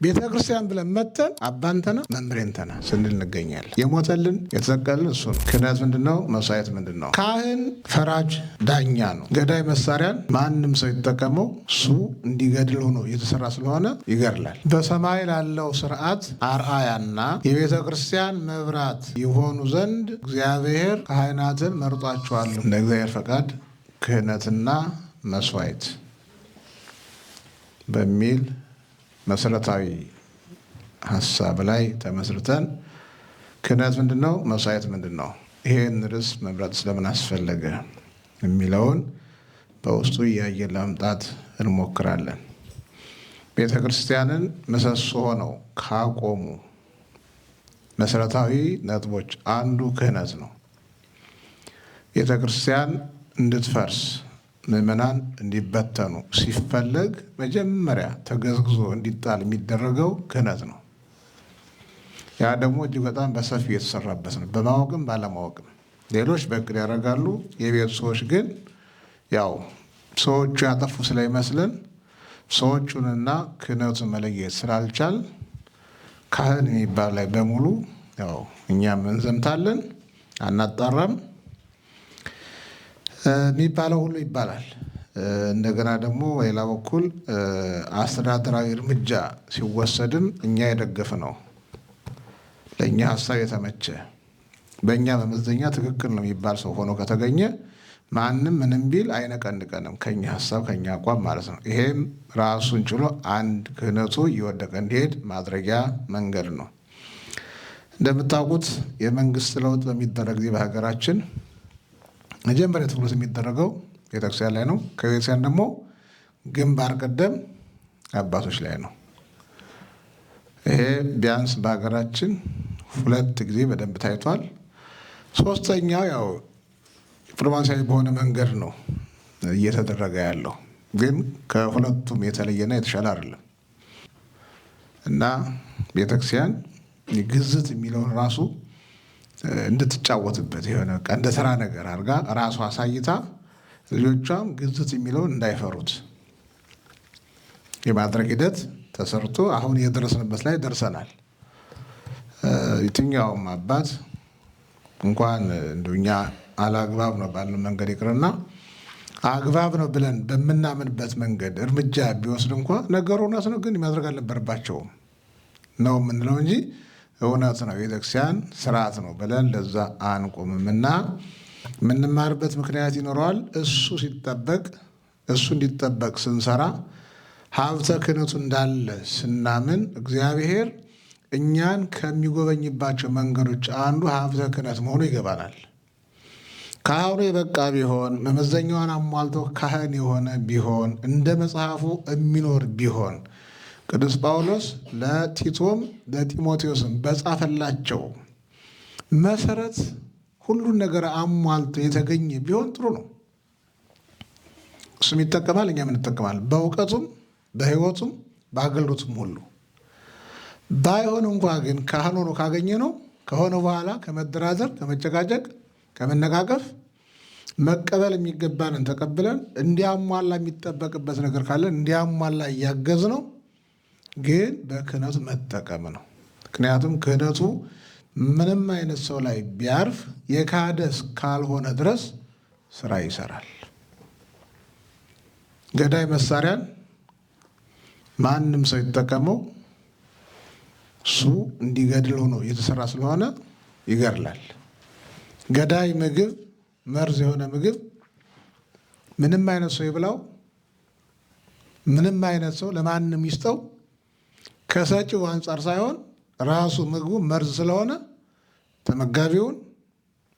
ቤተ ክርስቲያን ብለን መተን አባንተና መምሬንተና ስንል እንገኛለን። የሞተልን የተሰቀልን እሱ ነው። ክህነት ምንድነው? መስዋዕት ምንድነው? ካህን ፈራጅ ዳኛ ነው። ገዳይ መሳሪያን ማንም ሰው የተጠቀመው እሱ እንዲገድል ሆኖ የተሰራ ስለሆነ ይገድላል። በሰማይ ላለው ስርዓት አርአያና የቤተ ክርስቲያን መብራት የሆኑ ዘንድ እግዚአብሔር ካህናትን መርጧቸዋለሁ። እንደ እግዚአብሔር ፈቃድ ክህነትና መስዋዕት በሚል መሰረታዊ ሀሳብ ላይ ተመስርተን ክህነት ምንድነው? መስዋዕት ምንድነው? ይሄን ርዕስ መምረጥ ስለምን አስፈለገ የሚለውን በውስጡ እያየን ለመምጣት እንሞክራለን። ቤተ ክርስቲያንን ምሰሶ ሆነው ካቆሙ መሰረታዊ ነጥቦች አንዱ ክህነት ነው። ቤተ ክርስቲያን እንድትፈርስ ምዕመናን እንዲበተኑ ሲፈለግ መጀመሪያ ተገዝግዞ እንዲጣል የሚደረገው ክህነት ነው። ያ ደግሞ እጅግ በጣም በሰፊ የተሰራበት ነው። በማወቅም ባለማወቅም ሌሎች በእቅድ ያደርጋሉ። የቤቱ ሰዎች ግን ያው ሰዎቹ ያጠፉ ስለይመስልን ሰዎቹንና ክህነቱን መለየት ስላልቻል ካህን የሚባል ላይ በሙሉ ያው እኛም እንዘምታለን፣ አናጣራም የሚባለው ሁሉ ይባላል። እንደገና ደግሞ በሌላ በኩል አስተዳደራዊ እርምጃ ሲወሰድም እኛ የደገፍ ነው፣ ለእኛ ሀሳብ የተመቸ በእኛ መመዘኛ ትክክል ነው የሚባል ሰው ሆኖ ከተገኘ ማንም ምንም ቢል አይነቀንቀንም፣ ከኛ ሀሳብ ከኛ አቋም ማለት ነው። ይሄም ራሱን ችሎ አንድ ክህነቱ እየወደቀ እንዲሄድ ማድረጊያ መንገድ ነው። እንደምታውቁት የመንግስት ለውጥ በሚደረግ ጊዜ በሀገራችን መጀመሪያ ትኩረት የሚደረገው ቤተክርስቲያን ላይ ነው። ከቤተክርስቲያን ደግሞ ግንባር ቀደም አባቶች ላይ ነው። ይሄ ቢያንስ በሀገራችን 2 ጊዜ በደንብ ታይቷል። ሶስተኛው ያው ዲፕሎማሲያዊ በሆነ መንገድ ነው እየተደረገ ያለው፣ ግን ከሁለቱም የተለየና የተሻለ አይደለም እና ቤተክርስቲያን ግዝት የሚለውን ራሱ እንድትጫወትበት የሆነ እንደ ተራ ነገር አድርጋ ራሷ አሳይታ ልጆቿም ግዝት የሚለውን እንዳይፈሩት የማድረግ ሂደት ተሰርቶ አሁን የደረስንበት ላይ ደርሰናል። የትኛውም አባት እንኳን እንደኛ አላግባብ ነው ባልን መንገድ ይቅርና አግባብ ነው ብለን በምናምንበት መንገድ እርምጃ ቢወስድ እንኳ ነገሩ እውነት ነው፣ ግን ማድረግ አልነበረባቸውም ነው የምንለው እንጂ እውነት ነው ቤተክርስቲያን ስርዓት ነው ብለን ለዛ አንቆምምና የምንማርበት ምክንያት ይኖረዋል። እሱ እንዲጠበቅ ስንሰራ ሀብተ ክህነቱ እንዳለ ስናምን እግዚአብሔር እኛን ከሚጎበኝባቸው መንገዶች አንዱ ሀብተ ክህነት መሆኑ ይገባናል። ካህኑ የበቃ ቢሆን መመዘኛዋን አሟልቶ ካህን የሆነ ቢሆን እንደ መጽሐፉ የሚኖር ቢሆን ቅዱስ ጳውሎስ ለቲቶም ለጢሞቴዎስም በጻፈላቸው መሰረት ሁሉን ነገር አሟልቶ የተገኘ ቢሆን ጥሩ ነው። እሱም ይጠቀማል፣ እኛም እንጠቀማል። በእውቀቱም በሕይወቱም በአገልግሎቱም ሁሉ ባይሆን እንኳ ግን ካህን ሆኖ ካገኘ ነው ከሆነ በኋላ ከመደራደር፣ ከመጨቃጨቅ፣ ከመነቃቀፍ መቀበል የሚገባንን ተቀብለን እንዲያሟላ የሚጠበቅበት ነገር ካለን እንዲያሟላ እያገዝ ነው። ግን በክህነቱ መጠቀም ነው። ምክንያቱም ክህነቱ ምንም አይነት ሰው ላይ ቢያርፍ የካህደስ ካልሆነ ድረስ ስራ ይሰራል። ገዳይ መሳሪያን ማንም ሰው የተጠቀመው እሱ እንዲገድል ሆኖ የተሰራ ስለሆነ ይገድላል። ገዳይ ምግብ፣ መርዝ የሆነ ምግብ ምንም አይነት ሰው ይብላው፣ ምንም አይነት ሰው ለማንም ይስጠው ከሰጪው አንጻር ሳይሆን ራሱ ምግቡ መርዝ ስለሆነ ተመጋቢውን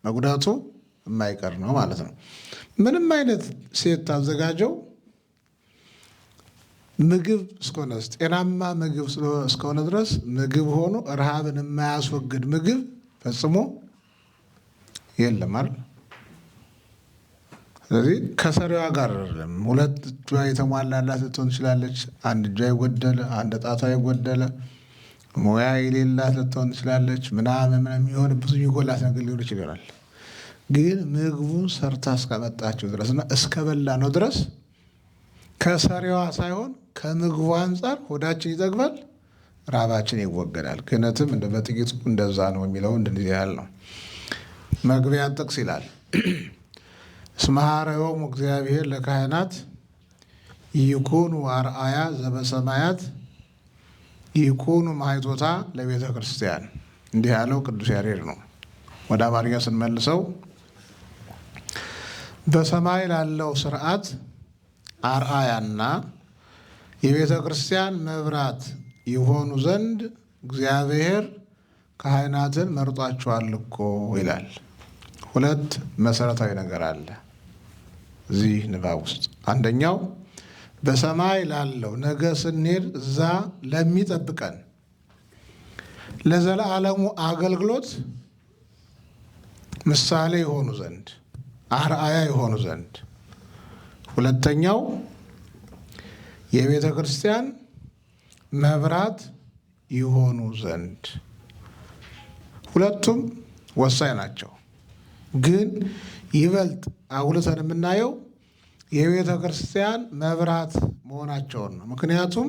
መጉዳቱ የማይቀር ነው ማለት ነው። ምንም አይነት ሴት ታዘጋጀው ምግብ እስከሆነ ጤናማ ምግብ እስከሆነ ድረስ ምግብ ሆኖ ረሃብን የማያስወግድ ምግብ ፈጽሞ የለም አይደል? ስለዚህ ከሰሪዋ ጋር ሁለት እጇ የተሟላላት ልትሆን ትችላለች። አንድ እጇ የጎደለ፣ አንድ ጣቷ የጎደለ፣ ሙያ የሌላት ልትሆን ትችላለች። ምናምን የሚሆን ብዙ የሚጎላት ነገር ሊሆን ይችላል። ግን ምግቡን ሰርታ እስከመጣችው ድረስና እስከበላ ነው ድረስ ከሰሪዋ ሳይሆን ከምግቡ አንጻር ሆዳችን ይጠግባል፣ ራባችን ይወገዳል። ክህነትም በጥቂቱ እንደዛ ነው የሚለው እንደዚህ ያህል ነው። መግቢያ ጥቅስ ይላል እስመ ኀረዮሙ እግዚአብሔር ለካህናት ይኩኑ አርአያ ዘበሰማያት ይኩኑ ማኅቶታ ለቤተ ክርስቲያን። እንዲህ ያለው ቅዱስ ያሬድ ነው። ወደ አማርኛ ስንመልሰው በሰማይ ላለው ስርዓት አርአያና የቤተ ክርስቲያን መብራት የሆኑ ዘንድ እግዚአብሔር ካህናትን መርጧቸዋል እኮ ይላል። ሁለት መሰረታዊ ነገር አለ እዚህ ንባብ ውስጥ። አንደኛው በሰማይ ላለው ነገ ስንሄድ እዛ ለሚጠብቀን ለዘላለሙ አገልግሎት ምሳሌ የሆኑ ዘንድ አርአያ የሆኑ ዘንድ። ሁለተኛው የቤተ ክርስቲያን መብራት የሆኑ ዘንድ። ሁለቱም ወሳኝ ናቸው። ግን ይበልጥ አጉልተን የምናየው የቤተ ክርስቲያን መብራት መሆናቸውን ነው። ምክንያቱም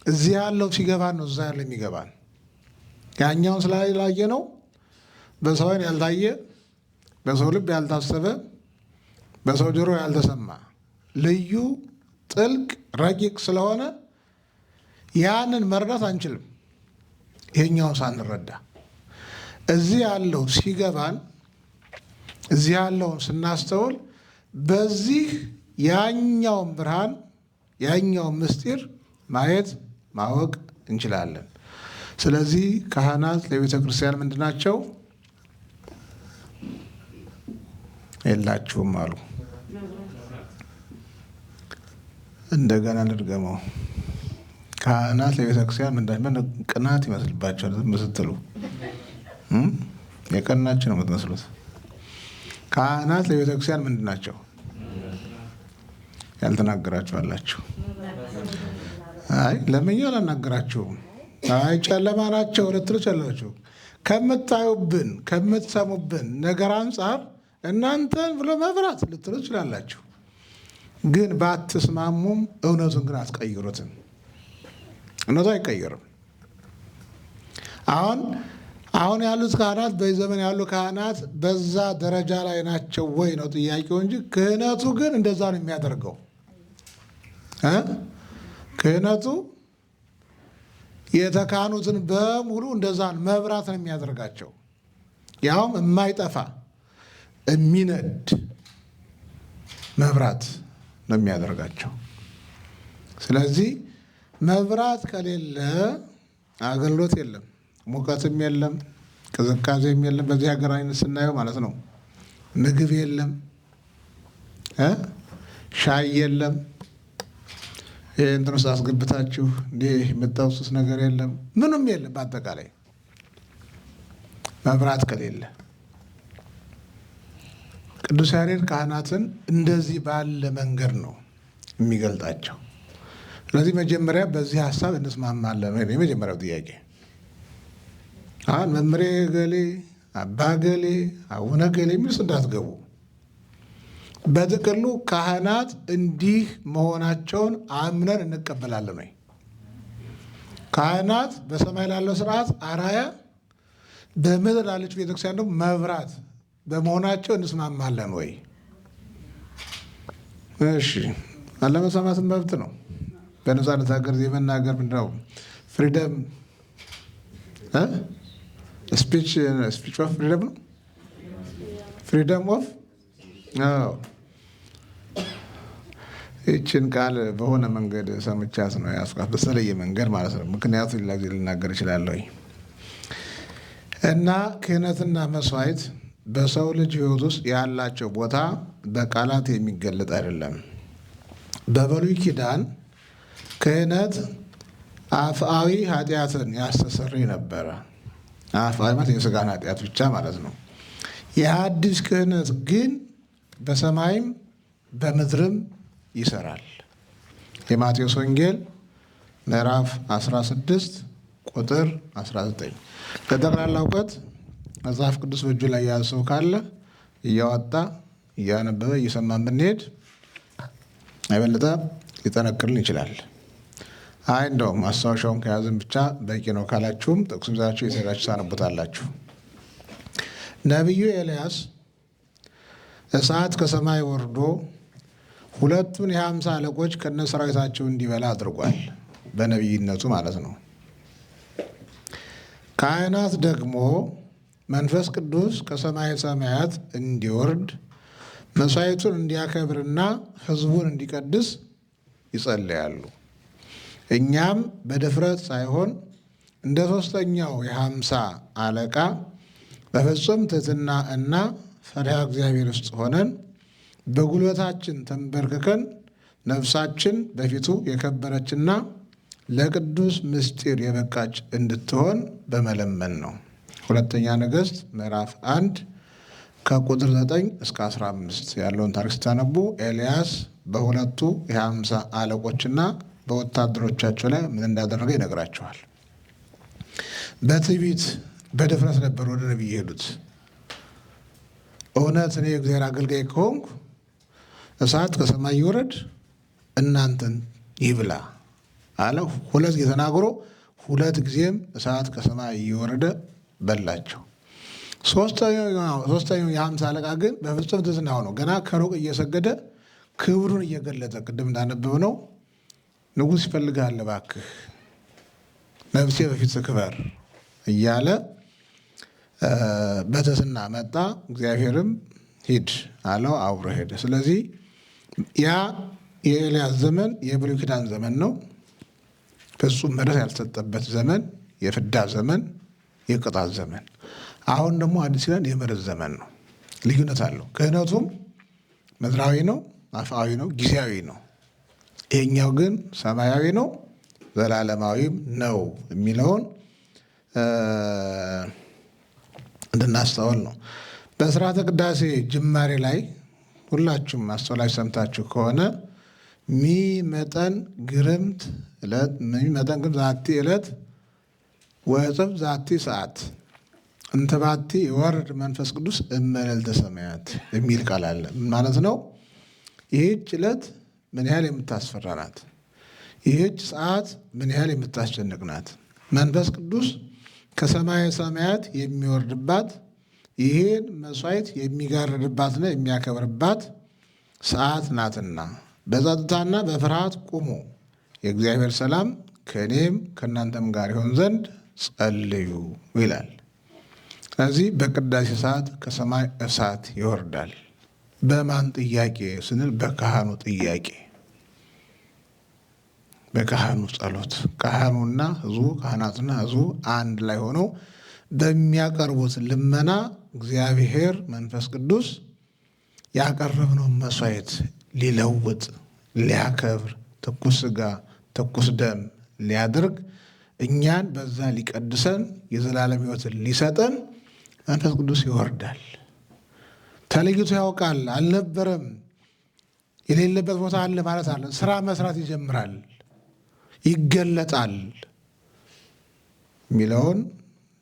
እዚህ ያለው ሲገባን ነው እዛ ያለው የሚገባን። ያኛውን ስላላየ ነው በሰው ዓይን ያልታየ፣ በሰው ልብ ያልታሰበ፣ በሰው ጆሮ ያልተሰማ ልዩ ጥልቅ ረቂቅ ስለሆነ ያንን መረዳት አንችልም። ይሄኛውን ሳንረዳ እዚህ ያለው ሲገባን፣ እዚህ ያለውን ስናስተውል በዚህ ያኛውን ብርሃን ያኛውን ምስጢር ማየት ማወቅ እንችላለን። ስለዚህ ካህናት ለቤተ ክርስቲያን ምንድን ናቸው? የላችሁም አሉ። እንደገና ልድገመው። ካህናት ለቤተ ክርስቲያን ምንድን ነው? ቅናት ይመስልባቸዋል ዝም ስትሉ፣ የቀናች ነው የምትመስሉት። ካህናት ለቤተ ክርስቲያን ምንድን ናቸው? ያልተናገራችሁ አላችሁ። አይ ለምን አላናገራችሁም? አይ ጨለማ ናቸው ልትሉ ቻላችሁ። ከምታዩብን ከምትሰሙብን ነገር አንጻር እናንተን ብሎ መብራት ልትሉ ትችላላችሁ። ግን ባትስማሙም እውነቱን ግን አትቀይሩትም። እውነቱ አይቀየርም። አሁን ያሉት ካህናት በዚህ ዘመን ያሉ ካህናት በዛ ደረጃ ላይ ናቸው ወይ ነው ጥያቄው እንጂ ክህነቱ ግን እንደዛ ነው የሚያደርገው። ክህነቱ የተካኑትን በሙሉ እንደዛ መብራት ነው የሚያደርጋቸው። ያውም የማይጠፋ የሚነድ መብራት ነው የሚያደርጋቸው። ስለዚህ መብራት ከሌለ አገልግሎት የለም፣ ሙቀትም የለም፣ ቅዝቃዜም የለም። በዚህ ሀገር አይነት ስናየው ማለት ነው። ምግብ የለም፣ ሻይ የለም። እንትን ውስጥ አስገብታችሁ እንዲህ የምታውሱት ነገር የለም፣ ምንም የለም። በአጠቃላይ መብራት ከሌለ ቅዱስ ያሬድ ካህናትን እንደዚህ ባለ መንገድ ነው የሚገልጣቸው። ስለዚህ መጀመሪያ በዚህ ሀሳብ እንስማማለን። የመጀመሪያው ጥያቄ አሁን መምሬ ገሌ፣ አባ ገሌ፣ አቡነ ገሌ የሚል እንዳትገቡ። በጥቅሉ ካህናት እንዲህ መሆናቸውን አምነን እንቀበላለን ወይ? ካህናት በሰማይ ላለው ስርዓት አራያ፣ በምድር ላለች ቤተክርስቲያን ደግሞ መብራት በመሆናቸው እንስማማለን ወይ? እሺ፣ አለመሰማትን መብት ነው። በነፃነት ሀገር የመናገር ምንድን ነው? ፍሪደም ስፒች ኦፍ ፍሪደም ነው። ፍሪደም ኦፍ ይችን ቃል በሆነ መንገድ ሰምቻት ነው ያስኳት፣ በተለየ መንገድ ማለት ነው። ምክንያቱ ሌላ ጊዜ ልናገር እችላለሁ። እና ክህነትና መስዋዕት በሰው ልጅ ሕይወት ውስጥ ያላቸው ቦታ በቃላት የሚገለጥ አይደለም። በብሉይ ኪዳን ክህነት አፍአዊ ኃጢአትን ያስተሰርይ ነበረ። አፍአዊ ማለት የሥጋን ኃጢአት ብቻ ማለት ነው። የሐዲስ ክህነት ግን በሰማይም በምድርም ይሰራል። የማቴዎስ ወንጌል ምዕራፍ 16 ቁጥር 19። ለጠቅላላ እውቀት መጽሐፍ ቅዱስ በእጁ ላይ ያለ ሰው ካለ እያወጣ እያነበበ እየሰማ ብንሄድ የበለጠ ሊጠነክርን ይችላል። እንደውም ማስታወሻውን ከያዝን ብቻ በቂ ነው ካላችሁም ጥቅሱን ይዛችሁ የተሄዳችሁ ታነቡታላችሁ። ነቢዩ ኤልያስ እሳት ከሰማይ ወርዶ ሁለቱን የ50 አለቆች ከነሰራዊታቸው እንዲበላ አድርጓል። በነቢይነቱ ማለት ነው። ካህናት ደግሞ መንፈስ ቅዱስ ከሰማይ ሰማያት እንዲወርድ መሥዋዕቱን እንዲያከብርና ሕዝቡን እንዲቀድስ ይጸልያሉ። እኛም በድፍረት ሳይሆን እንደ ሦስተኛው የ50 አለቃ በፍጹም ትሕትና እና ፈሪሃ እግዚአብሔር ውስጥ ሆነን በጉልበታችን ተንበርክከን ነፍሳችን በፊቱ የከበረችና ለቅዱስ ምስጢር የበቃች እንድትሆን በመለመን ነው። ሁለተኛ ነገሥት ምዕራፍ 1 ከቁጥር 9 እስከ 15 ያለውን ታሪክ ስታነቡ ኤልያስ በሁለቱ የ50 አለቆችና በወታደሮቻቸው ላይ ምን እንዳደረገ ይነግራቸዋል። በትዕቢት በድፍረት ነበር ወደ ነቢይ የሄዱት። እውነት እኔ የእግዚአብሔር አገልጋይ ከሆንኩ እሳት ከሰማይ ይውረድ እናንተን ይብላ አለ። 2 ጊዜ ተናግሮ 2 ጊዜም እሳት ከሰማይ እየወረደ በላቸው። ሶስተኛው የ50 አለቃ ግን በፍጹም ትሕትና ሆኖ ገና ከሩቅ እየሰገደ ክብሩን እየገለጠ ቅድም እንዳነበብ ነው ንጉሥ ይፈልግሃል እባክህ ነፍሴ በፊት ክበር እያለ በትሕትና መጣ። እግዚአብሔርም ሂድ አለው፣ አብሮ ሄደ። ስለዚህ ያ የኤልያስ ዘመን የብሉይ ኪዳን ዘመን ነው። ፍጹም ምሕረት ያልተሰጠበት ዘመን፣ የፍዳ ዘመን፣ የቅጣት ዘመን። አሁን ደግሞ አዲስ ኪዳን የምሕረት ዘመን ነው። ልዩነት አለው። ክህነቱም ምድራዊ ነው፣ አፍአዊ ነው፣ ጊዜያዊ ነው። ይሄኛው ግን ሰማያዊ ነው፣ ዘላለማዊም ነው የሚለውን እንድናስተውል ነው። በሥርዓተ ቅዳሴ ጅማሬ ላይ ሁላችሁም አስተውላችሁ ሰምታችሁ ከሆነ ሚመጠን ግርምት ዛቲ ዕለት ወዕፅፍ ዛቲ ሰዓት እንተ ባቲ ይወርድ መንፈስ ቅዱስ እመልዕልተ ሰማያት የሚል ቃል አለ። ማለት ነው ይህች ዕለት ምን ያህል የምታስፈራ ናት! ይህች ሰዓት ምን ያህል የምታስጨንቅ ናት! መንፈስ ቅዱስ ከሰማየ ሰማያት የሚወርድባት ይህን መሥዋዕት የሚጋርድባትና የሚያከብርባት ሰዓት ናትና በጸጥታና በፍርሃት ቁሙ፣ የእግዚአብሔር ሰላም ከእኔም ከእናንተም ጋር ይሆን ዘንድ ጸልዩ ይላል። ስለዚህ በቅዳሴ ሰዓት ከሰማይ እሳት ይወርዳል። በማን ጥያቄ ስንል በካህኑ ጥያቄ፣ በካህኑ ጸሎት፣ ካህኑና ሕዝቡ ካህናትና ሕዝቡ አንድ ላይ ሆነው በሚያቀርቡት ልመና እግዚአብሔር መንፈስ ቅዱስ ያቀረብነውን መሥዋዕት ሊለውጥ ሊያከብር፣ ትኩስ ሥጋ ትኩስ ደም ሊያደርግ እኛን በዛ ሊቀድሰን የዘላለም ሕይወትን ሊሰጠን መንፈስ ቅዱስ ይወርዳል። ተለይቶ ያውቃል። አልነበረም የሌለበት ቦታ አለ ማለት አለ። ስራ መስራት ይጀምራል፣ ይገለጣል የሚለውን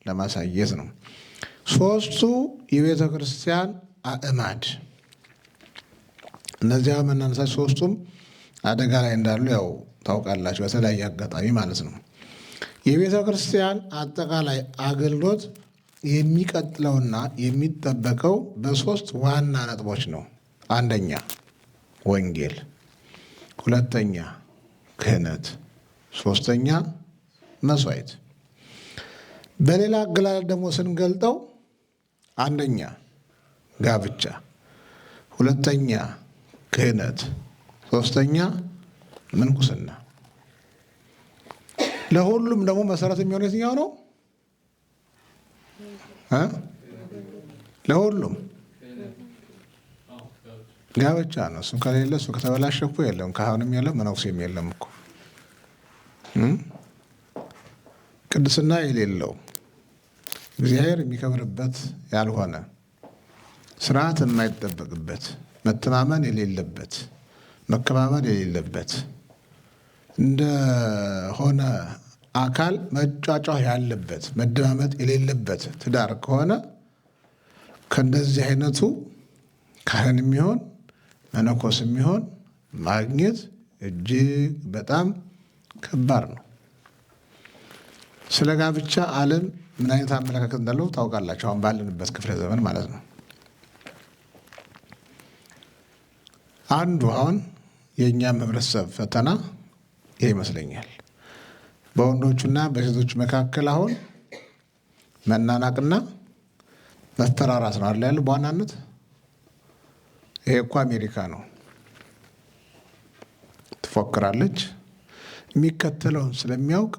ለማሳየት ነው። 3ቱ የቤተ ክርስቲያን አዕማድ እነዚያ መናነሳት 3ቱም አደጋ ላይ እንዳሉ ያው ታውቃላችሁ፣ በተለያየ አጋጣሚ ማለት ነው። የቤተ ክርስቲያን አጠቃላይ አገልግሎት የሚቀጥለውና የሚጠበቀው በ3 ዋና ነጥቦች ነው። አንደኛ ወንጌል፣ ሁለተኛ ክህነት፣ ሶስተኛ መሥዋዕት። በሌላ አገላለጥ ደግሞ ስንገልጠው አንደኛ ጋብቻ፣ ሁለተኛ ክህነት፣ ሶስተኛ ምንኩስና። ለሁሉም ደግሞ መሰረት የሚሆነው የትኛው ነው? ለሁሉም ጋብቻ ነው። እሱ ከሌለ እሱ ከተበላሸ እኮ የለም፣ ካህንም የለም፣ መነኩሴም የለም እኮ። ቅድስና የሌለው እግዚአብሔር የሚከብርበት ያልሆነ ስርዓት የማይጠበቅበት መተማመን የሌለበት መከባበር የሌለበት እንደሆነ አካል መጫጫህ ያለበት መደማመጥ የሌለበት ትዳር ከሆነ ከእንደዚህ አይነቱ ካህን የሚሆን መነኮስ የሚሆን ማግኘት እጅግ በጣም ከባድ ነው። ስለ ጋብቻ ዓለም ምን አይነት አመለካከት እንዳለው ታውቃላችሁ። አሁን ባለንበት ክፍለ ዘመን ማለት ነው። አንዱ አሁን የእኛም ህብረተሰብ ፈተና ይሄ ይመስለኛል። በወንዶቹና በሴቶች መካከል አሁን መናናቅና መፈራራስ ነው አለ ያለው በዋናነት። ይሄ እኮ አሜሪካ ነው። ትፎክራለች። የሚከተለውን ስለሚያውቅ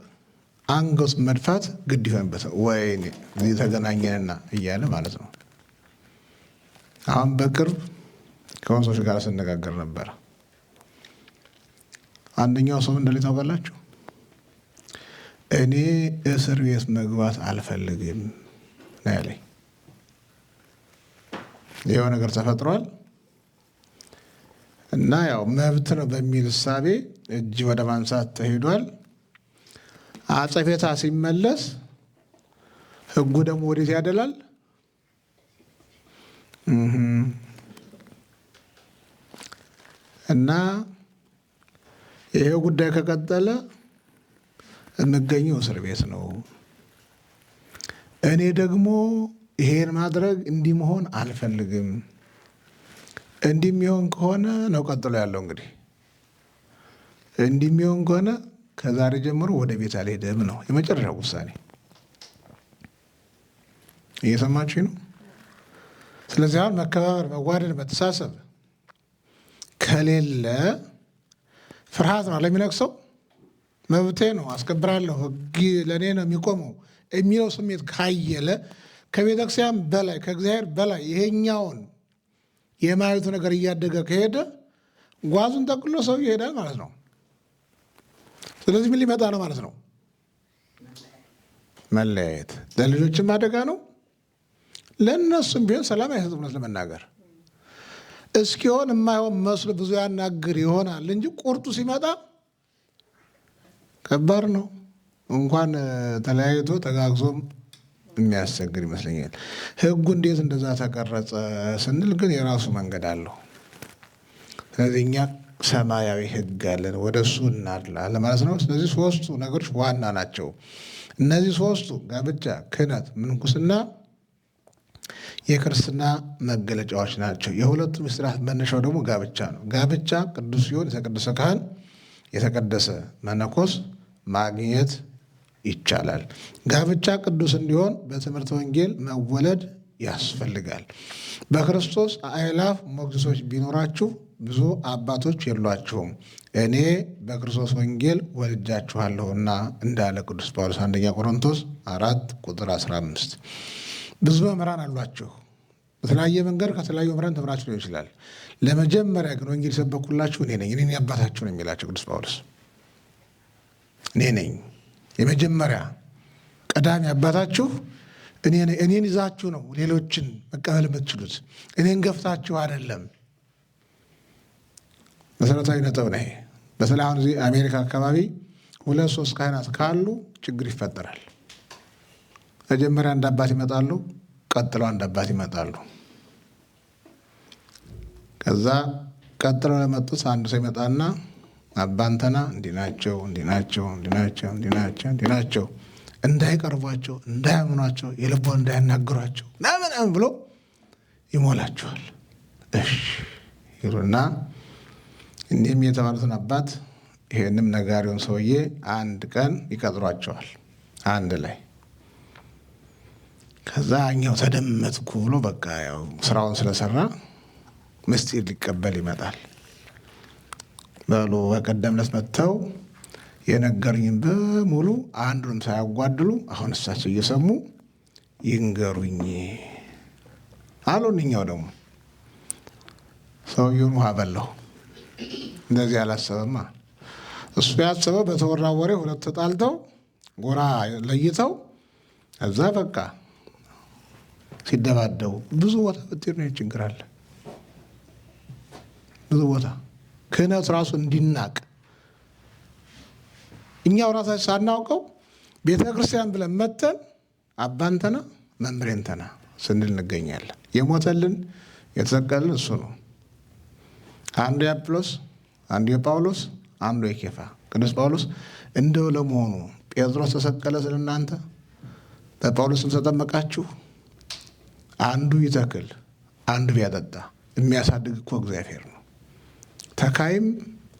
አንገት መድፋት ግድ ይሆንበታል። ወይኔ እዚህ ተገናኘንና እያለ ማለት ነው። አሁን በቅርብ ከወንሶች ጋር ስነጋገር ነበረ። አንደኛው ሰው እንደሌ ታውቃላችሁ፣ እኔ እስር ቤት መግባት አልፈልግም ነው ያለኝ። ይኸው ነገር ተፈጥሯል እና ያው መብት ነው በሚል እሳቤ እጅ ወደ ማንሳት ተሄዷል። አጸፌታ ሲመለስ ህጉ ደግሞ ወዴት ያደላል? እና ይሄ ጉዳይ ከቀጠለ የምገኘው እስር ቤት ነው። እኔ ደግሞ ይሄን ማድረግ እንዲህ መሆን አልፈልግም። እንዲህ የሚሆን ከሆነ ነው ቀጥሎ ያለው እንግዲህ እንዲህ የሚሆን ከሆነ ከዛሬ ጀምሮ ወደ ቤት አልሄድም ነው የመጨረሻው ውሳኔ። እየሰማችሁ ነው? ስለዚህ አሁን መከባበር፣ መዋደድ፣ መተሳሰብ ከሌለ ፍርሃት ነው ለሚነግሰው። መብቴ ነው አስከብራለሁ፣ ህግ ለእኔ ነው የሚቆመው የሚለው ስሜት ካየለ ከቤተክርስቲያን በላይ ከእግዚአብሔር በላይ ይሄኛውን የማየቱ ነገር እያደገ ከሄደ ጓዙን ጠቅሎ ሰው ይሄዳል ማለት ነው። ስለዚህ ምን ሊመጣ ነው ማለት ነው? መለያየት። ለልጆችም አደጋ ነው፣ ለእነሱም ቢሆን ሰላም አይሰጥም። እውነት ለመናገር እስኪሆን የማይሆን መስሎ ብዙ ያናግር ይሆናል እንጂ ቁርጡ ሲመጣ ከባድ ነው። እንኳን ተለያይቶ ተጋግዞም የሚያስቸግር ይመስለኛል። ህጉ እንዴት እንደዛ ተቀረጸ ስንል ግን የራሱ መንገድ አለው። ስለዚህ እኛ ሰማያዊ ህግ አለን፣ ወደ እሱ እናድላለን ማለት ነው። ስለዚህ ሶስቱ ነገሮች ዋና ናቸው። እነዚህ ሶስቱ ጋብቻ፣ ክህነት፣ ምንኩስና የክርስትና መገለጫዎች ናቸው። የሁለቱ ምስጢራት መነሻው ደግሞ ጋብቻ ነው። ጋብቻ ቅዱስ ሲሆን የተቀደሰ ካህን፣ የተቀደሰ መነኮስ ማግኘት ይቻላል። ጋብቻ ቅዱስ እንዲሆን በትምህርተ ወንጌል መወለድ ያስፈልጋል። በክርስቶስ አእላፍ ሞግዚሶች ቢኖራችሁ ብዙ አባቶች የሏችሁም፣ እኔ በክርስቶስ ወንጌል ወልጃችኋለሁና እንዳለ ቅዱስ ጳውሎስ አንደኛ ቆሮንቶስ 4:15። ብዙ መምህራን አሏችሁ። በተለያየ መንገድ ከተለያዩ መምህራን ተምራችሁ ሊሆን ይችላል። ለመጀመሪያ ግን ወንጌል የሰበኩላችሁ እኔ ነኝ፣ እኔ አባታችሁ ነው የሚላቸው ቅዱስ ጳውሎስ። እኔ ነኝ የመጀመሪያ ቀዳሚ አባታችሁ እኔን ይዛችሁ ነው ሌሎችን መቀበል የምትችሉት፣ እኔን ገፍታችሁ አይደለም። መሰረታዊ ነጥብ ነው ይሄ። በተለይ አሁን እዚህ አሜሪካ አካባቢ 2-3 ካህናት ካሉ ችግር ይፈጠራል። መጀመሪያ አንድ አባት ይመጣሉ፣ ቀጥለው አንድ አባት ይመጣሉ። ከዛ ቀጥለው ለመጡት አንድ ሰው ይመጣና አባንተና እንዲህ ናቸው፣ እንዲህ ናቸው፣ እንዲህ ናቸው፣ እንዲህ ናቸው፣ እንዲህ ናቸው፣ እንዳይቀርቧቸው፣ እንዳያምኗቸው፣ የልቦን እንዳያናግሯቸው ምናምን ብሎ ይሞላቸዋል። እሺ ይሉና እንዲህም የተባሉትን አባት ይሄንም ነጋሪውን ሰውዬ አንድ ቀን ይቀጥሯቸዋል አንድ ላይ። ከዛ እኛው ተደመጥኩ ብሎ በቃ ያው ስራውን ስለሰራ ምስጢር ሊቀበል ይመጣል። በሉ በቀደም ዕለት መጥተው የነገሩኝን በሙሉ አንዱንም ሳያጓድሉ አሁን እሳቸው እየሰሙ ይንገሩኝ አሉን። እኛው ደግሞ ሰውየውን ውሃ በላው። እንደዚህ አላሰበማ። እሱ ያሰበው በተወራ ወሬ ሁለት ተጣልተው ጎራ ለይተው እዛ በቃ ሲደባደቡ ብዙ ቦታ ብትሄዱ ነው ችግር አለ። ብዙ ቦታ ክህነት ራሱ እንዲናቅ እኛው ራሳችን ሳናውቀው ቤተ ክርስቲያን ብለን መተን አባንተና መምሬንተና ስንል እንገኛለን። የሞተልን የተሰቀልን እሱ ነው። አንዱ የአጵሎስ፣ አንዱ የጳውሎስ፣ አንዱ የኬፋ ቅዱስ ጳውሎስ እንደው ለመሆኑ ጴጥሮስ ተሰቀለ ስለ እናንተ በጳውሎስም ተጠመቃችሁ? አንዱ ይተክል አንዱ ቢያጠጣ የሚያሳድግ እኮ እግዚአብሔር ነው። ተካይም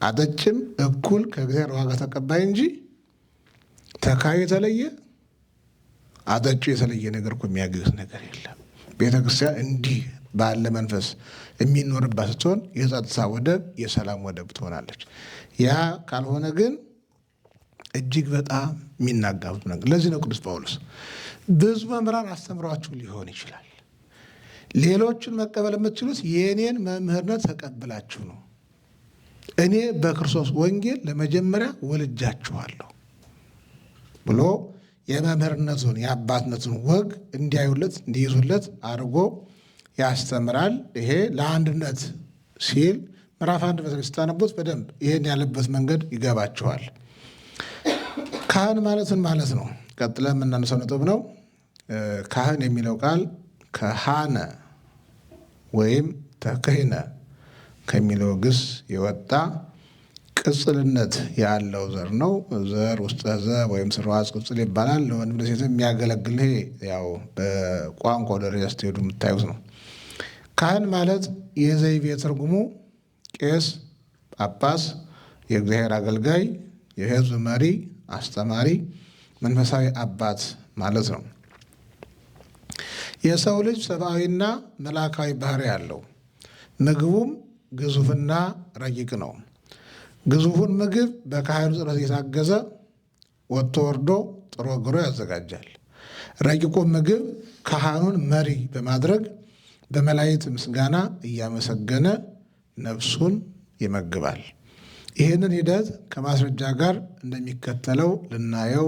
አጠጭም እኩል ከእግዚአብሔር ዋጋ ተቀባይ እንጂ ተካዩ የተለየ አጠጩ የተለየ ነገር እኮ የሚያገኙት ነገር የለም። ቤተክርስቲያን እንዲህ ባለ መንፈስ የሚኖርባት ስትሆን የጸጥታ ወደብ፣ የሰላም ወደብ ትሆናለች። ያ ካልሆነ ግን እጅግ በጣም የሚናጋቡት ነገር። ለዚህ ነው ቅዱስ ጳውሎስ ብዙ መምህራን አስተምሯችሁ ሊሆን ይችላል፣ ሌሎቹን መቀበል የምትችሉት የእኔን መምህርነት ተቀብላችሁ ነው። እኔ በክርስቶስ ወንጌል ለመጀመሪያ ወልጃችኋለሁ ብሎ የመምህርነቱን የአባትነቱን ወግ እንዲያዩለት እንዲይዙለት አድርጎ ያስተምራል። ይሄ ለአንድነት ሲል ምዕራፍ 1 በተለይ ስታነቡት በደንብ ይሄን ያለበት መንገድ ይገባችኋል። ካህን ማለትን ማለት ነው። ቀጥለ የምናነሳው ነጥብ ነው። ካህን የሚለው ቃል ከሃነ ወይም ተክህነ ከሚለው ግስ የወጣ ቅጽልነት ያለው ዘር ነው። ዘር ውስጠ ዘ ወይም ስርዋጽ ቅጽል ይባላል። ለወንድም ለሴትም የሚያገለግል ይሄ ያው በቋንቋ ደረጃ ስትሄዱ የምታዩት ነው። ካህን ማለት የዘይቤ ትርጉሙ ቄስ፣ ጳጳስ፣ የእግዚአብሔር አገልጋይ፣ የሕዝብ መሪ፣ አስተማሪ፣ መንፈሳዊ አባት ማለት ነው። የሰው ልጅ ሰብአዊና መላካዊ ባህሪ ያለው ምግቡም ግዙፍና ረቂቅ ነው። ግዙፉን ምግብ በካህኑ ጥረት የታገዘ ወጥቶ ወርዶ ጥሮ ግሮ ያዘጋጃል። ረቂቁን ምግብ ካህኑን መሪ በማድረግ በመላእክት ምስጋና እያመሰገነ ነፍሱን ይመግባል። ይህንን ሂደት ከማስረጃ ጋር እንደሚከተለው ልናየው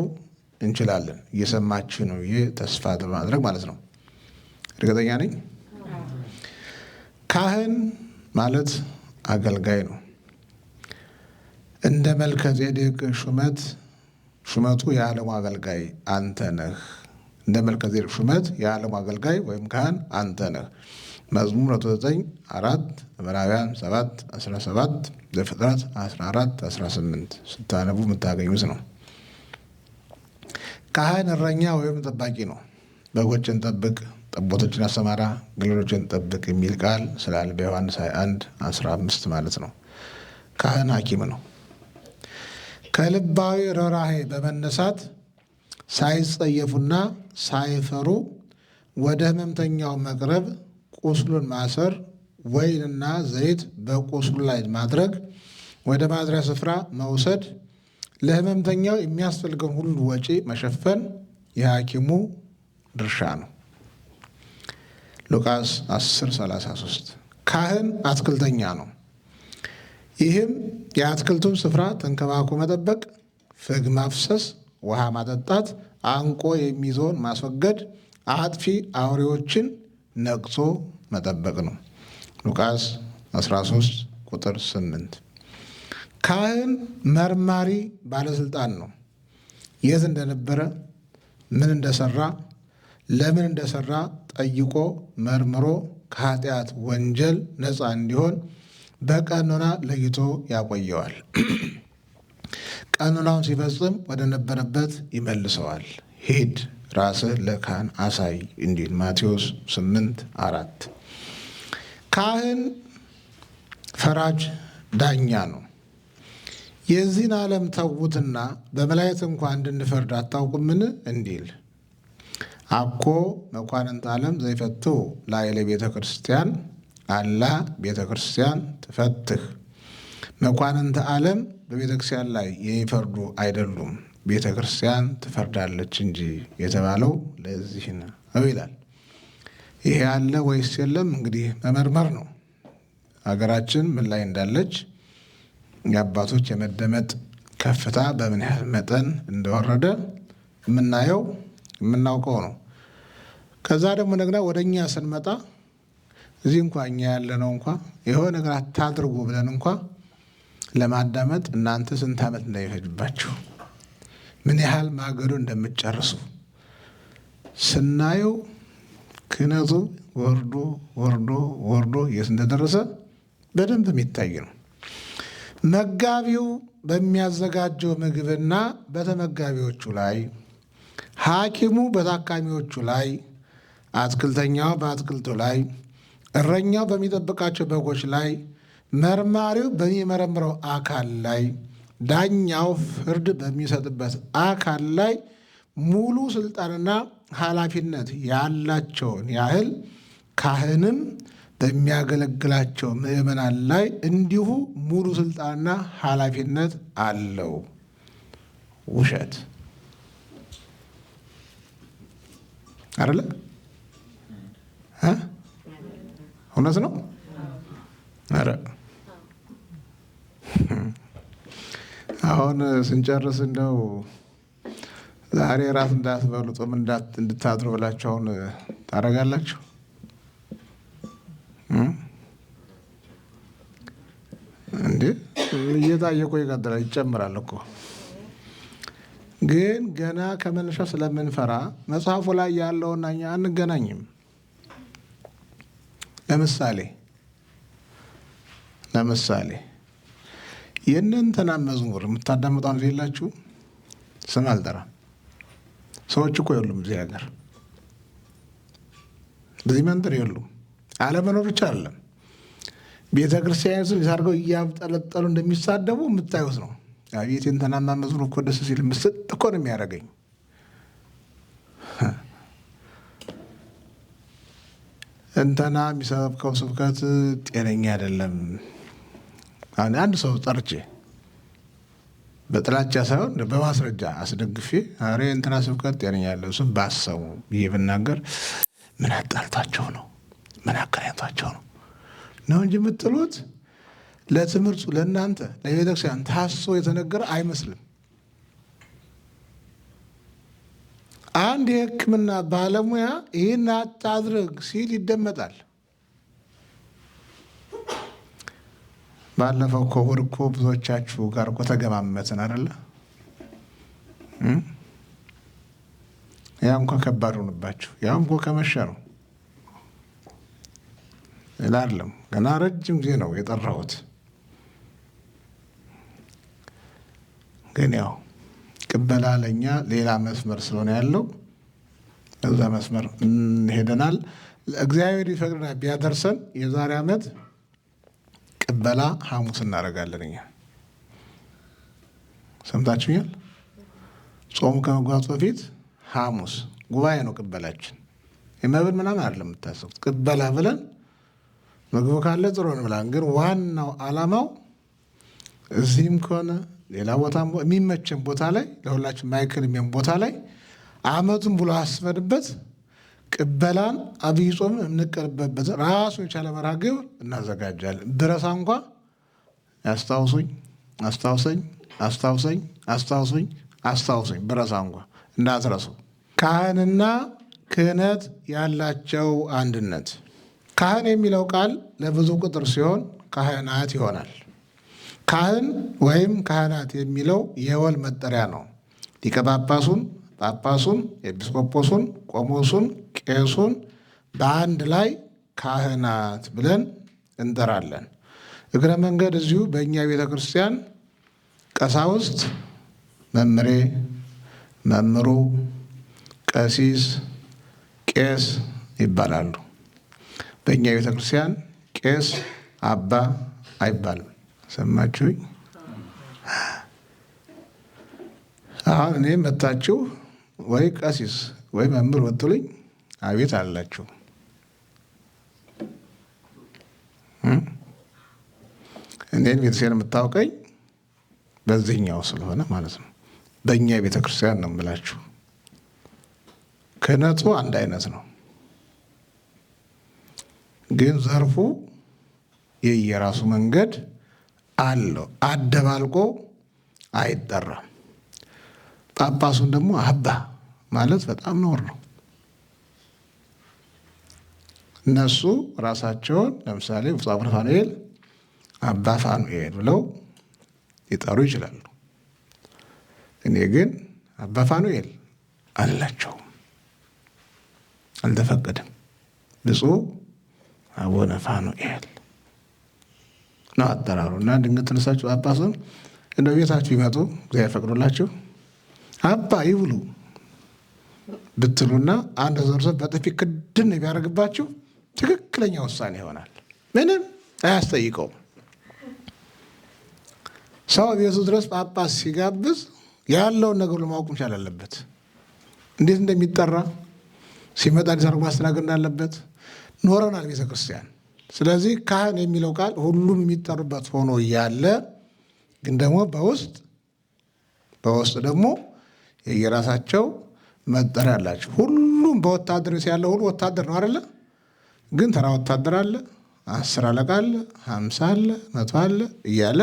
እንችላለን። እየሰማችሁ ነው? ይህ ተስፋ በማድረግ ማለት ነው። እርግጠኛ ነኝ። ካህን ማለት አገልጋይ ነው። እንደ መልከ ጼዴቅ ሹመቱ የዓለሙ አገልጋይ አንተ ነህ። እንደ መልከ ጼዴቅ ሹመት የዓለሙ አገልጋይ ወይም ካህን አንተ ነህ። መዝሙር 109:4 ዕብራውያን 7:17 ዘፍጥረት 14:18 ስታነቡ የምታገኙት ነው። ካህን እረኛ ወይም ጠባቂ ነው። በጎችን ጠብቅ፣ ጠቦቶችን አሰማራ፣ ግልገሎችን ጠብቅ የሚል ቃል ስላለ በዮሐንስ 21:15 ማለት ነው። ካህን ሐኪም ነው። ከልባዊ ርኅራኄ በመነሳት ሳይጸየፉና ሳይፈሩ ወደ ሕመምተኛው መቅረብ፣ ቁስሉን ማሰር፣ ወይንና ዘይት በቁስሉ ላይ ማድረግ፣ ወደ ማድሪያ ስፍራ መውሰድ፣ ለሕመምተኛው የሚያስፈልገውን ሁሉ ወጪ መሸፈን የሐኪሙ ድርሻ ነው። ሉቃስ 10:33 ካህን አትክልተኛ ነው። ይህም የአትክልቱን ስፍራ ተንከባክቦ መጠበቅ፣ ፍግ ማፍሰስ፣ ውሃ ማጠጣት፣ አንቆ የሚይዘውን ማስወገድ፣ አጥፊ አውሬዎችን ነቅሶ መጠበቅ ነው። ሉቃስ 13:8 ካህን መርማሪ ባለስልጣን ነው። የት እንደነበረ፣ ምን እንደሰራ፣ ለምን እንደሰራ ጠይቆ መርምሮ ከኃጢአት ወንጀል ነፃ እንዲሆን በቀኖና ለይቶ ያቆየዋል። ቀኖናውን ሲፈጽም ወደ ነበረበት ይመልሰዋል። ሂድ ራስህ ለካህን አሳይ እንዲል ማቴዎስ 8:4 ካህን ፈራጅ ዳኛ ነው። የዚህን ዓለም ተዉትና በመላእክት እንኳ እንድንፈርድ አታውቁምን እንዲል አኮ መኳንንተ ዓለም ዘይፈትሁ ላዕለ ቤተ ክርስቲያን አላ ቤተ ክርስቲያን ትፈትህ። መኳንንተ ዓለም በቤተ ክርስቲያን ላይ የሚፈርዱ አይደሉም፣ ቤተ ክርስቲያን ትፈርዳለች እንጂ የተባለው ለዚህ ነው ይላል። ይሄ ያለ ወይስ የለም? እንግዲህ መመርመር ነው። ሀገራችን ምን ላይ እንዳለች የአባቶች የመደመጥ ከፍታ በምን ያህል መጠን እንደወረደ የምናውቀው ነው። ከዛ ደግሞ እንደገና ወደ እኛ ስንመጣ እዚህ እንኳ እኛ ያለነው እንኳ የሆነ ነገር አታድርጉ ብለን እንኳ ለማዳመጥ እናንተ ስንት ዓመት እንደሚፈጅባችሁ ምን ያህል ማገዶ እንደምትጨርሱ ስናየው ክህነቱ ወርዶ የት እንደደረሰ በደንብ የሚታይ ነው። መጋቢው በሚያዘጋጀው ምግብና በተመጋቢዎቹ ላይ፣ ሐኪሙ በታካሚዎቹ ላይ፣ አትክልተኛው በአትክልቱ ላይ፣ እረኛው በሚጠብቃቸው በጎች ላይ፣ መርማሪው በሚመረምረው አካል ላይ፣ ዳኛው ፍርድ በሚሰጥበት አካል ላይ ሙሉ ስልጣንና ኃላፊነት ያላቸውን ያህል ካህንም በሚያገለግላቸው ምዕመናን ላይ እንዲሁ ሙሉ ስልጣንና ኃላፊነት አለው። ውሸት አይደለ? እውነት ነው። ኧረ አሁን ስንጨርስ እንደው ዛሬ ራት እንዳትበሉ ጾም እንድታድሩ ብላችሁ አሁን ታደርጋላችሁ? እንዴ እየታየ እኮ ይቀጥላል፣ ይጨምራል እኮ። ግን ገና ከመነሻው ስለምንፈራ መጽሐፉ ላይ ያለውና እኛ አንገናኝም። ለምሳሌ የእነንተና መዝሙር የምታዳምጧን የላችሁ? ስም አልጠራም። ሰዎች እኮ የሉም እዚህ ሀገር፣ በዚህ መንደር የሉም። አለመኖር ብቻ አይደለም፣ ቤተ ክርስቲያኒቱን አድርገው እያብጠለጠሉ እንደሚሳደቡ የምታዩት ነው። አቤት የእንተናማ መዝሙር እኮ ደስ ሲል ምስጥ እኮ ነው የሚያደርገኝ። እንተና የሚሰብከው ስብከት ጤነኛ አይደለም። አንድ ሰው ጠርቼ በጥላቻ ሳይሆን በማስረጃ አስደግፌ ኧረ እንትና ስብከት ጤነኛ ያለ እሱም ባሰቡ ብዬ ብናገር ምን አጣልቷቸው ነው? ምን አገናኝቷቸው ነው ነው እንጂ የምትሉት ለትምህርቱ ለእናንተ ለቤተክርስቲያን ታስቦ የተነገረ አይመስልም። አንድ የሕክምና ባለሙያ ይህን አታድርግ ሲል ይደመጣል። ባለፈው እኮ እሑድ እኮ ብዙዎቻችሁ ጋር እኮ ተገማመትን አይደለ? ያም እንኳ ከባድ ሆንባችሁ። ያም እኮ ከመሸ ነው እላለሁ። ገና ረጅም ጊዜ ነው የጠራሁት። ግን ያው ቅበላ ለኛ ሌላ መስመር ስለሆነ ያለው እዛ መስመር ሄደናል። እግዚአብሔር ይፈቅድና ቢያደርሰን የዛሬ ዓመት ቅበላ ሐሙስ እናደርጋለን። እኛ ሰምታችሁኛል። ጾሙ ከመግባቱ በፊት ሐሙስ ጉባኤ ነው ቅበላችን። የመብል ምናምን አይደለም የምታስቡት። ቅበላ ብለን ምግቡ ካለ ጥሩ ነው ብላን፣ ግን ዋናው ዓላማው እዚህም ከሆነ ሌላ ቦታ የሚመቸን ቦታ ላይ ለሁላችን ማይክል የሚሆን ቦታ ላይ ዓመቱን ብሎ አስበንበት ቅበላን አብይ ጾም የምንቀርበበት ራሱ የቻለ መርሃ ግብር እናዘጋጃለን። ብረሳ እንኳ አስታውሰኝ ብረሳ እንኳ እንዳትረሱ። ካህንና ክህነት ያላቸው አንድነት። ካህን የሚለው ቃል ለብዙ ቁጥር ሲሆን ካህናት ይሆናል። ካህን ወይም ካህናት የሚለው የወል መጠሪያ ነው። ሊቀ ጳጳሱን፣ ጳጳሱን፣ ኤጲስቆጶሱን፣ ቆሞሱን፣ ቄሱን በአንድ ላይ ካህናት ብለን እንጠራለን። እግረ መንገድ እዚሁ በእኛ ቤተ ክርስቲያን ቀሳውስት መምሬ፣ መምሩ፣ ቀሲስ፣ ቄስ ይባላሉ። በእኛ ቤተ ክርስቲያን ቄስ አባ አይባልም። ሰማችሁኝ? አሁን እኔ መታችሁ ወይ ቀሲስ ወይ መምህር ወጥሉኝ አቤት አላችሁ። እኔን ቤተክርስቲያን የምታውቀኝ በዚህኛው ስለሆነ ማለት ነው። በእኛ ቤተ ክርስቲያን ነው የምላችሁ። ክህነቱ አንድ አይነት ነው፣ ግን ዘርፉ የየራሱ መንገድ አለው። አደባልቆ አይጠራም። ጳጳሱን ደግሞ አባ ማለት በጣም ነውር ነው። እነሱ ራሳቸውን ለምሳሌ ብፁዕ አቡነ ፋኑኤል አባ ፋኑኤል ብለው ሊጠሩ ይችላሉ። እኔ ግን አባ ፋኑኤል አላቸው፣ አልተፈቀደም። ብፁዕ አቡነ ፋኑኤል ነው አጠራሩ። እና ድንገት ተነሳችሁ ጳጳሱን እንደ ቤታችሁ ይመጡ እግዚአብሔር ፈቅዶላችሁ አባ ይብሉ ብትሉና አንድ ዘርሶ በጥፊ ክድን ቢያደርግባችሁ ትክክለኛ ውሳኔ ይሆናል። ምንም አያስጠይቀውም። ሰው ቤቱ ድረስ ጳጳስ ሲጋብዝ ያለውን ነገር ለማወቅ መቻል አለበት። እንዴት እንደሚጠራ ሲመጣ እንዴት አድርጎ ማስተናገድ እንዳለበት ኖረናል ቤተ ክርስቲያን። ስለዚህ ካህን የሚለው ቃል ሁሉም የሚጠሩበት ሆኖ እያለ ግን ደግሞ በውስጥ ደግሞ የየራሳቸው መጠሪያ አላቸው። ሁሉም በወታደር ያለው ሁሉ ወታደር ነው አይደለ? ግን ተራ ወታደር አለ፣ 10 አለቃ አለ፣ 50 አለ፣ 100 አለ እያለ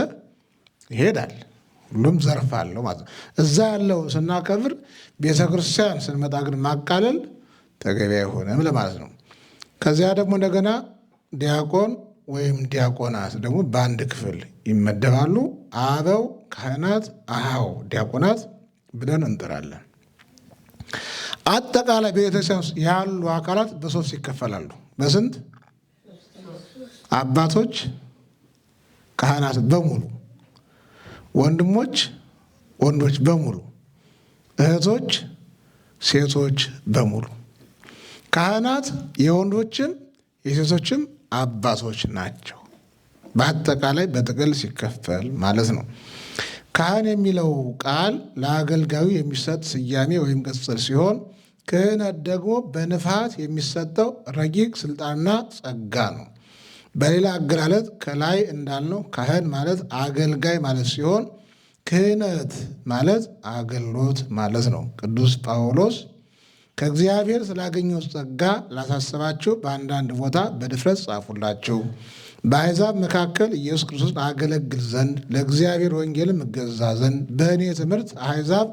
ይሄዳል። ሁሉም ዘርፍ አለው ማለት ነው። እዛ ያለው ስናከብር ቤተ ክርስቲያን ስንመጣ ግን ማቃለል ተገቢ አይሆንም ለማለት ነው። ከዚያ ደግሞ እንደገና ዲያቆን ወይም ዲያቆናት ደግሞ በአንድ ክፍል ይመደባሉ። አበው ካህናት፣ አሃው ዲያቆናት ብለን እንጠራለን። አጠቃላይ ቤተክርስቲያን ውስጥ ያሉ አካላት በሶስት ይከፈላሉ። በስንት? አባቶች ካህናት በሙሉ፣ ወንድሞች ወንዶች በሙሉ፣ እህቶች ሴቶች በሙሉ። ካህናት የወንዶችም የሴቶችም አባቶች ናቸው። በአጠቃላይ በጥቅል ሲከፈል ማለት ነው። ካህን የሚለው ቃል ለአገልጋዩ የሚሰጥ ስያሜ ወይም ቅጽል ሲሆን ክህነት ደግሞ በንፋት የሚሰጠው ረቂቅ ስልጣንና ጸጋ ነው። በሌላ አገላለጥ ከላይ እንዳልነው ካህን ማለት አገልጋይ ማለት ሲሆን ክህነት ማለት አገልግሎት ማለት ነው። ቅዱስ ጳውሎስ ከእግዚአብሔር ስላገኘው ጸጋ ላሳስባችሁ በአንዳንድ ቦታ በድፍረት ጻፉላችሁ፣ በአሕዛብ መካከል ኢየሱስ ክርስቶስን አገለግል ዘንድ ለእግዚአብሔር ወንጌልም እገዛ ዘንድ በእኔ ትምህርት አሕዛብ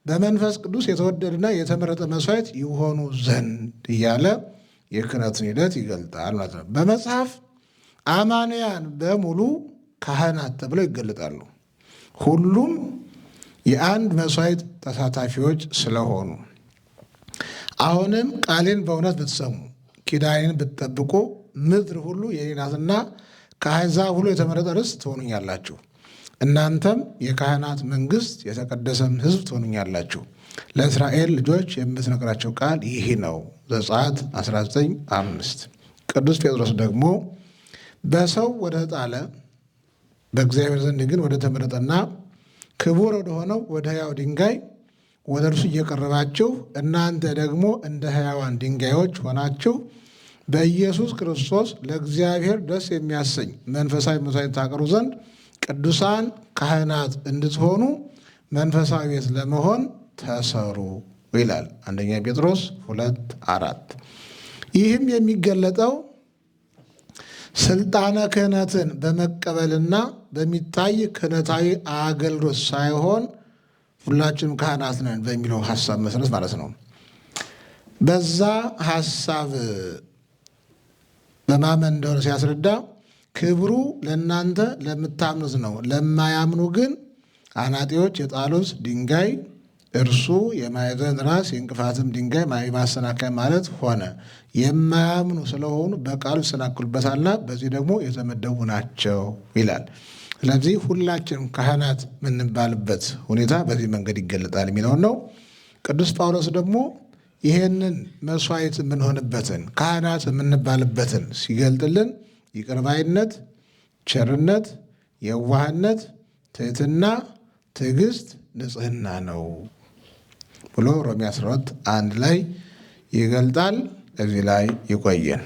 በመንፈስ ቅዱስ የተወደደና የተመረጠ መስዋዕት ይሆኑ ዘንድ እያለ የክህነትን ሂደት ይገልጣል ማለት ነው። በመጽሐፍ አማንያን በሙሉ ካህናት ተብለው ይገለጣሉ። ሁሉም የአንድ መስዋዕት ተሳታፊዎች ስለሆኑ አሁንም ቃሌን በእውነት ብትሰሙ ኪዳኔን ብትጠብቁ ምድር ሁሉ የእኔ ናትና ከአሕዛብ ሁሉ የተመረጠ ርስት ትሆኑኛላችሁ። እናንተም የካህናት መንግሥት የተቀደሰም ሕዝብ ትሆኑኛላችሁ። ለእስራኤል ልጆች የምትነግራቸው ቃል ይህ ነው። ዘጸአት 19:5። ቅዱስ ጴጥሮስ ደግሞ በሰው ወደ ተጣለ በእግዚአብሔር ዘንድ ግን ወደ ተመረጠና ክቡር ወደሆነው ወደ ሕያው ድንጋይ ወደ እርሱ እየቀረባችሁ እናንተ ደግሞ እንደ ሕያዋን ድንጋዮች ሆናችሁ በኢየሱስ ክርስቶስ ለእግዚአብሔር ደስ የሚያሰኝ መንፈሳዊ መስዋዕት ታቀርቡ ዘንድ ቅዱሳን ካህናት እንድትሆኑ መንፈሳዊ ቤት ለመሆን ተሰሩ ይላል አንደኛ ጴጥሮስ 2:4። ይህም የሚገለጠው ስልጣነ ክህነትን በመቀበልና በሚታይ ክህነታዊ አገልግሎት ሳይሆን ሁላችንም ካህናት ነን በሚለው ሐሳብ መሰረት ማለት ነው። በዛ ሐሳብ በማመን እንደሆነ ሲያስረዳ ክብሩ ለእናንተ ለምታምኑት ነው፣ ለማያምኑ ግን አናጢዎች የጣሉት ድንጋይ እርሱ የማዕዘን ራስ የእንቅፋትም ድንጋይ ማሰናከያ ማለት ሆነ። የማያምኑ ስለሆኑ በቃሉ ይሰናክሉበታልና በዚህ ደግሞ የተመደቡ ናቸው ይላል። ስለዚህ ሁላችንም ካህናት የምንባልበት ሁኔታ በዚህ መንገድ ይገለጣል የሚለውን ነው። ቅዱስ ጳውሎስ ደግሞ ይሄንን መስዋዕት የምንሆንበትን ካህናት የምንባልበትን ሲገልጥልን ይቅር ባይነት፣ ቸርነት፣ የዋህነት፣ ትሕትና፣ ትዕግስት፣ ንጽሕና ነው ብሎ ሮሜ 12:1 ላይ ይገልጣል። እዚህ ላይ ይቆየን።